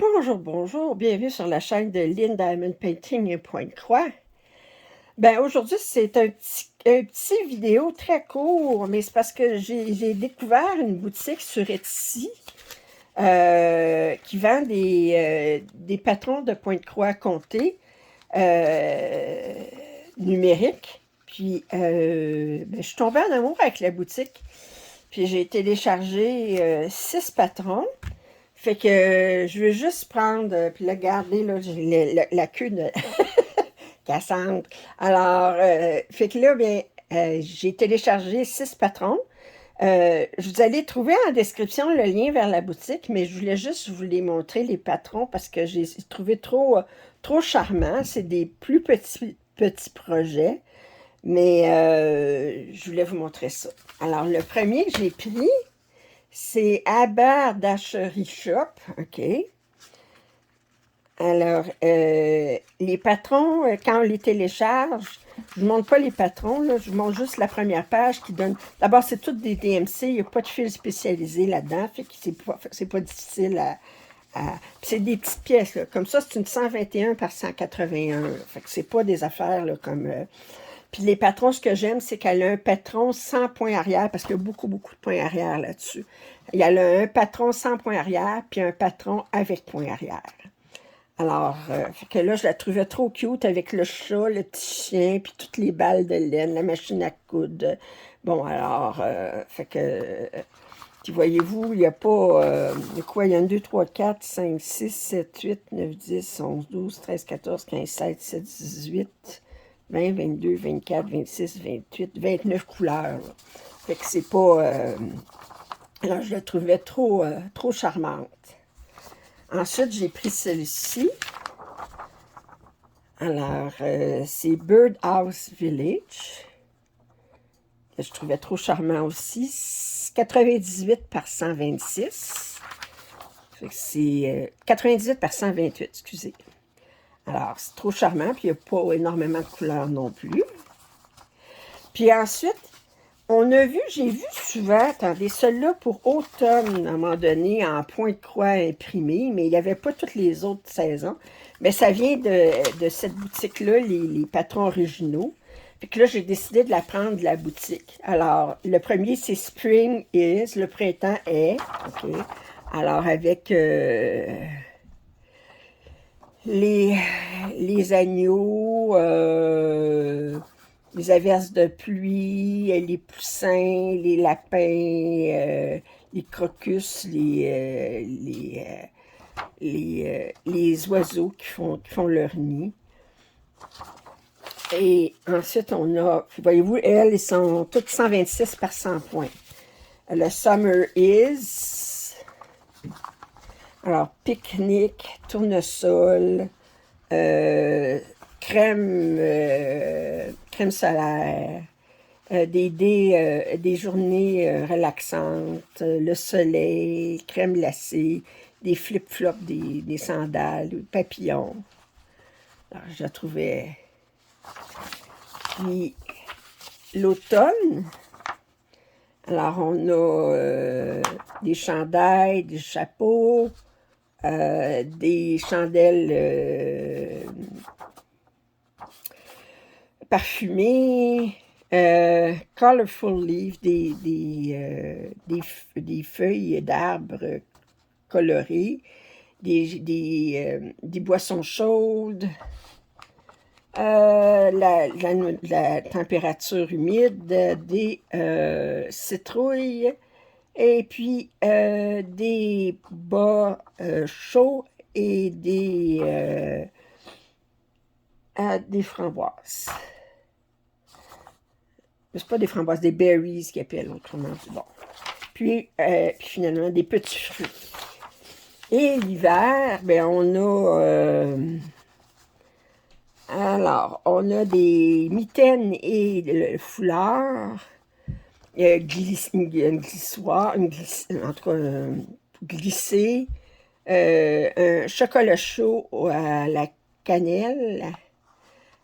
Bonjour, bonjour, bienvenue sur la chaîne de Lynn Diamond Painting et Pointe-Croix. Ben aujourd'hui, c'est un petit vidéo très court, mais c'est parce que j'ai découvert une boutique sur Etsy qui vend des patrons de Pointe-Croix comté numériques. Puis, ben, je suis tombée en amour avec la boutique. Puis j'ai téléchargé 6 patrons. Fait que je veux juste prendre, puis là, regardez, là, j'ai la queue de Cassandre. Alors, fait que là, bien, j'ai téléchargé 6 patrons. Je vous allez trouver en description le lien vers la boutique, mais je voulais juste vous les montrer, les patrons, parce que j'ai trouvé trop charmants. C'est des plus petits projets, mais je voulais vous montrer ça. Alors, le premier que j'ai pris, c'est Haberdashery Shop, OK? Alors, les patrons, quand on les télécharge, je ne vous montre pas les patrons, là, je vous montre juste la première page qui donne... D'abord, c'est toutes des DMC, il n'y a pas de fil spécialisé là-dedans, fait que c'est pas difficile Puis c'est des petites pièces, là. Comme ça, c'est une 121 par 181, là. Fait que c'est pas des affaires, là, comme... Puis les patrons, ce que j'aime, c'est qu'elle a un patron sans point arrière, parce qu'il y a beaucoup de points arrière là-dessus. Il y a un patron sans point arrière, puis un patron avec point arrière. Alors, fait que là, je la trouvais trop cute avec le chat, le petit chien, puis toutes les balles de laine, la machine à coudre. Bon, alors, fait que, puis voyez-vous, il n'y a pas, il y a quoi, il y a 1, 2, 3, 4, 5, 6, 7, 8, 9, 10, 11, 12, 13, 14, 15, 16, 17, 18, 20, 22, 24, 26, 28, 29 couleurs, là. Fait que c'est pas, alors, je la trouvais trop charmante. Ensuite, j'ai pris celui-ci. Alors, c'est Birdhouse Village. Que je trouvais trop charmant aussi. 98 par 126. C'est 98 par 128, excusez. Alors, c'est trop charmant, puis il n'y a pas énormément de couleurs non plus. Puis ensuite, j'ai vu souvent, attendez, celui-là pour automne, à un moment donné, en point de croix imprimé, mais il n'y avait pas toutes les autres saisons. Mais ça vient de cette boutique-là, les patrons originaux. Fait que là, j'ai décidé de la prendre de la boutique. Alors, le premier, c'est Spring is, le printemps est. OK. Alors, avec les, les agneaux, les averses de pluie, les poussins, les lapins, les crocus, les oiseaux qui font leur nid. Et ensuite, on a, voyez-vous, elles sont toutes 126 par 100 points. Le Summer is, alors, pique-nique, tournesol, crème solaire, des journées relaxantes, le soleil, crème glacée, des flip-flops, des sandales, des papillons. Alors, je la trouvais... Puis, l'automne, alors on a des chandails, des chapeaux, des chandelles parfumées, colorful leaves, des feuilles d'arbres colorées, des boissons chaudes, la température humide, des citrouilles, et puis des bas chauds et des framboises. C'est pas des framboises, des berries qu'ils appellent autrement dit. Bon. Puis finalement, des petits fruits. Et l'hiver, ben on a... alors, on a des mitaines et le foulard, une glissoire, en tout cas, glisser, un chocolat chaud à la cannelle,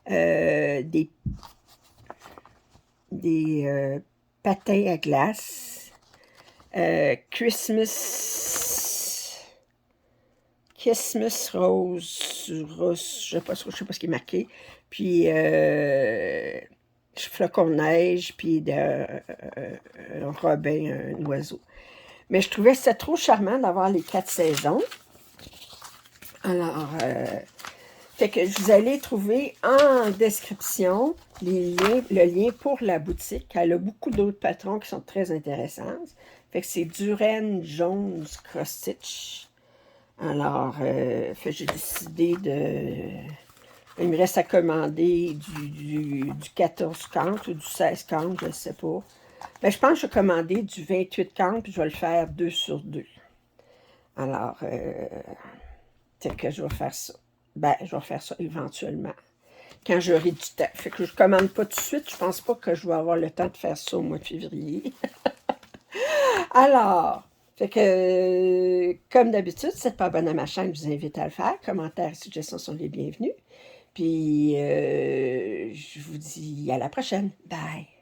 des patins à glace, Christmas Christmas Rose, je sais pas ce qui est marqué. Puis flocon de neige, puis un robin, un oiseau. Mais je trouvais ça trop charmant d'avoir les 4 saisons. Alors, fait que je vous allez trouver en description le lien pour la boutique. Elle a beaucoup d'autres patrons qui sont très intéressants. Fait que c'est Duren Jones Cross Stitch. Alors, j'ai décidé de... Il me reste à commander du 14 comptes ou du 16 comptes, je ne sais pas. Ben, je pense que je vais commander du 28 comptes, puis je vais le faire 2 sur 2. Alors, c'est que je vais faire ça. Ben, je vais faire ça éventuellement, quand j'aurai du temps. Fait que je ne commande pas tout de suite. Je pense pas que je vais avoir le temps de faire ça au mois de février. Alors, fait que, comme d'habitude, si vous n'êtes pas abonné à ma chaîne, je vous invite à le faire. Commentaires et suggestions sont les bienvenus. Puis, je vous dis à la prochaine. Bye!